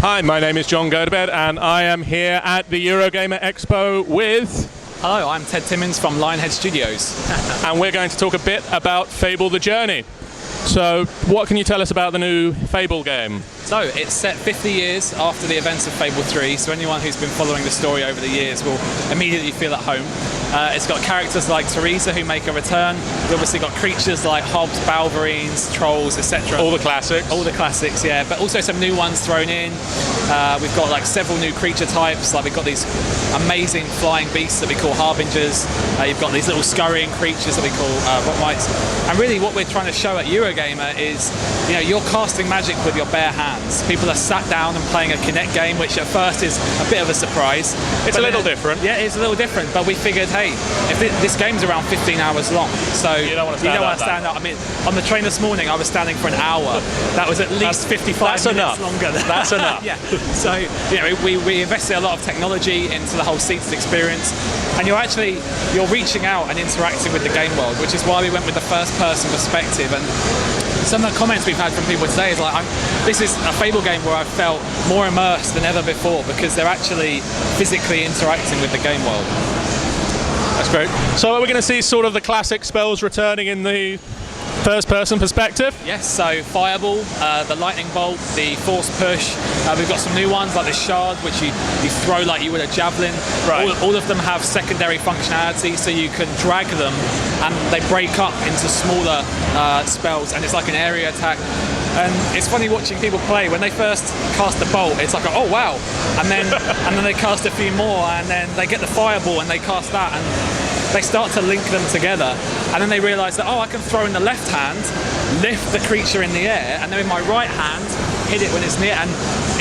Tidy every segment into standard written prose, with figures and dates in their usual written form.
Hi, my name is John Gotobed, and I am here at the Eurogamer Expo with... Hello, I'm Tim Timmins from Lionhead Studios. And we're going to talk a bit about Fable the Journey. So, what can you tell us about the new Fable game? So, it's set 50 years after the events of Fable 3, so anyone who's been following the story over the years will immediately feel at home. It's got characters like Teresa who make a return. We've obviously got creatures like hobs, balverines, trolls, etc. All the classics. All the classics, yeah, but also some new ones thrown in. We've got like several new creature types, like we've got these amazing flying beasts that we call harbingers. You've got these little scurrying creatures that we call rockmites. And really what we're trying to show at Eurogamer is, you know, you're casting magic with your bare hands. People are sat down and playing a Kinect game, which at first is a bit of a surprise. It's a little different. Yeah, it's a little different, but we figured, hey, if this game's around 15 hours long, so you don't want to stand up. I mean, on the train this morning, I was standing for an hour. That was at least 55 minutes longer. That's enough. Yeah. So, you know, we invested a lot of technology into the whole seated experience, and you're reaching out and interacting with the game world, which is why we went with the first-person perspective. And some of the comments we've had from people today is like, this is a Fable game where I felt more immersed than ever before because they're actually physically interacting with the game world. That's great. So are we going to see sort of the classic spells returning in the first-person perspective? Yes, so Fireball, the Lightning Bolt, the Force Push. We've got some new ones like the Shard, which you throw like you would a javelin. Right. All of them have secondary functionality, so you can drag them and they break up into smaller spells, and it's like an area attack. And it's funny watching people play. When they first cast the bolt, it's like, oh wow, and then they cast a few more, and then they get the Fireball and they cast that, and they start to link them together, and then they realise that, oh, I can throw in the left hand, lift the creature in the air, and then with my right hand, hit it when it's near, and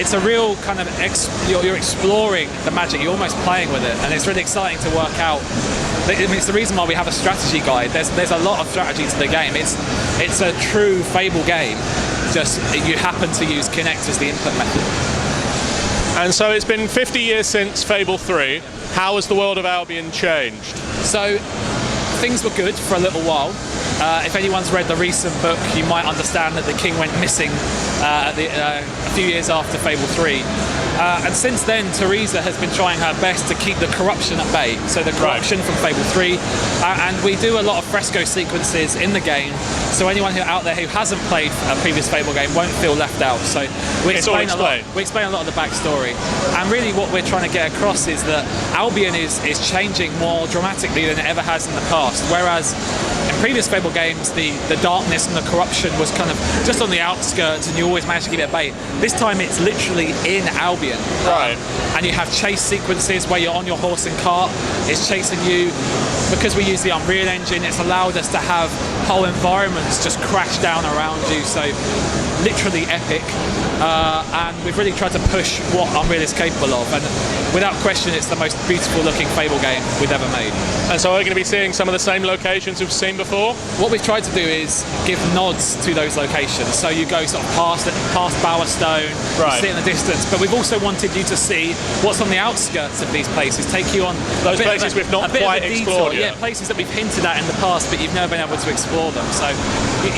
it's a real kind of, you're exploring the magic, you're almost playing with it, and it's really exciting to work out. I mean, it's the reason why we have a strategy guide. There's a lot of strategy to the game. It's a true Fable game, just you happen to use Kinect as the input method. And so it's been 50 years since Fable 3. How has the world of Albion changed? So things were good for a little while. If anyone's read the recent book, you might understand that the king went missing a few years after Fable 3. And since then, Teresa has been trying her best to keep the corruption at bay. So the corruption from Fable 3. And we do a lot of fresco sequences in the game, so anyone out there who hasn't played a previous Fable game won't feel left out. So we explain a lot of the backstory. And really what we're trying to get across is that Albion is changing more dramatically than it ever has in the past. Whereas in previous Fable games, the darkness and the corruption was kind of just on the outskirts and you always managed to keep it at bay. This time it's literally in Albion. Right. And you have chase sequences where you're on your horse and cart, it's chasing you. Because we use the Unreal Engine, it's allowed us to have whole environments just crash down around you, so literally epic. And we've really tried to push what Unreal is capable of, and without question it's the most beautiful looking Fable game we've ever made. And so are we going to be seeing some of the same locations we've seen before? What we've tried to do is give nods to those locations, so you go sort of past Bowerstone, you see it in the distance, but we've also wanted you to see what's on the outskirts of these places, take you on those places we've not quite explored yet. Yeah, places that we've hinted at in the past but you've never been able to explore them, so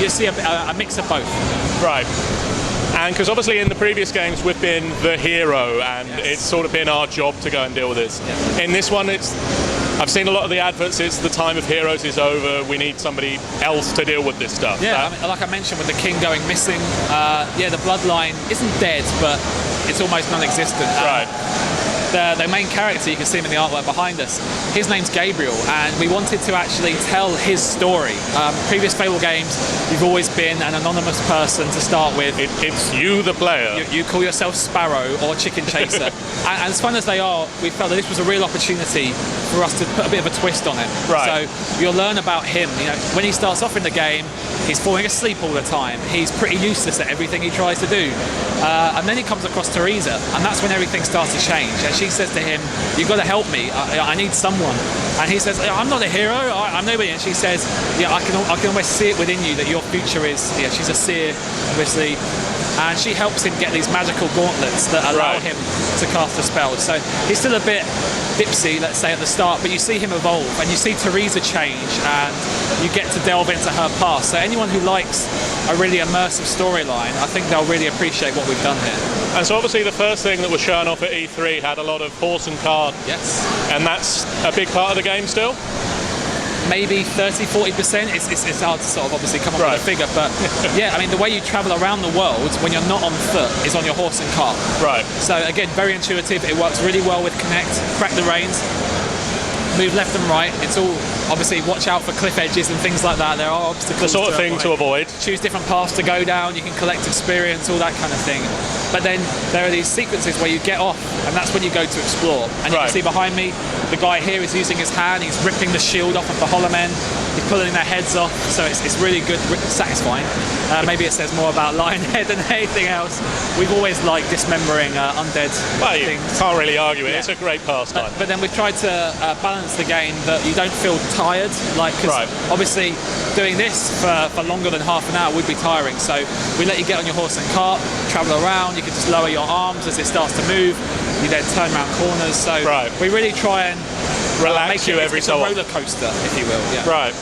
you see a mix of both. Right. And because obviously in the previous games we've been the hero, and it's sort of been our job to go and deal with this. Yes. In this one, I've seen a lot of the adverts, it's the time of heroes is over, we need somebody else to deal with this stuff. Yeah, I mean, like I mentioned with the king going missing, the bloodline isn't dead, but it's almost non-existent. Right. The main character, you can see him in the artwork behind us, his name's Gabriel, and we wanted to actually tell his story. Previous Fable games, you've always been an anonymous person to start with. It's you, the player. You call yourself Sparrow or Chicken Chaser. and as fun as they are, we felt that this was a real opportunity for us to put a bit of a twist on it. Right. So you'll learn about him. You know, when he starts off in the game, he's falling asleep all the time. He's pretty useless at everything he tries to do. And then he comes across Teresa, and that's when everything starts to change. And she says to him, "You've got to help me. I need someone." And he says, "I'm not a hero. I'm nobody." And she says, "Yeah, I can almost see it within you that your future is." Yeah, she's a seer, obviously. And she helps him get these magical gauntlets that allow him to cast a spell. So he's still a bit dipsy, let's say, at the start, but you see him evolve and you see Teresa change and you get to delve into her past. So anyone who likes a really immersive storyline, I think they'll really appreciate what we've done here. And so obviously the first thing that was shown off at E3 had a lot of horse and cart, Yes. and that's a big part of the game still? Maybe 30-40%. It's hard to sort of obviously come up Right. with a figure, but yeah, I mean the way you travel around the world when you're not on foot is on your horse and cart. Right. So again, very intuitive. It works really well with Connect. Crack the reins, move left and right. It's all obviously watch out for cliff edges and things like that. There are obstacles. The sort of thing to avoid. Choose different paths to go down. You can collect experience, all that kind of thing. But then there are these sequences where you get off, and that's when you go to explore. And you Right. can see behind me, the guy here is using his hand. He's ripping the shield off of the hollow men. He's pulling their heads off. So it's really good, satisfying. Maybe it says more about Lionhead than anything else. We've always liked dismembering undead Well, you things. can't really argue it. Yeah. It's a great pastime. But then we've tried to balance the game that you don't feel tired. Like, 'cause Right. obviously doing this for longer than half an hour would be tiring. So we let you get on your horse and cart, travel around. You can just lower your arms as it starts to move. You then turn around corners. So Right. we really try and Relax make you it every it's so a often. roller coaster, if you will. Yeah. Right.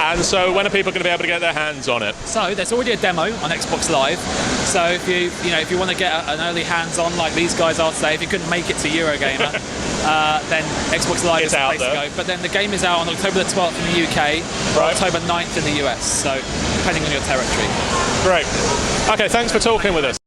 And so when are people going to be able to get their hands on it? So there's already a demo on Xbox Live. So if you want to get an early hands-on like these guys are today, if you couldn't make it to Eurogamer, then Xbox Live It's is the out place to there. go. But then the game is out on October the 12th in the UK, or Right. October 9th in the US. So depending on your territory. Great. Okay, thanks for talking with us.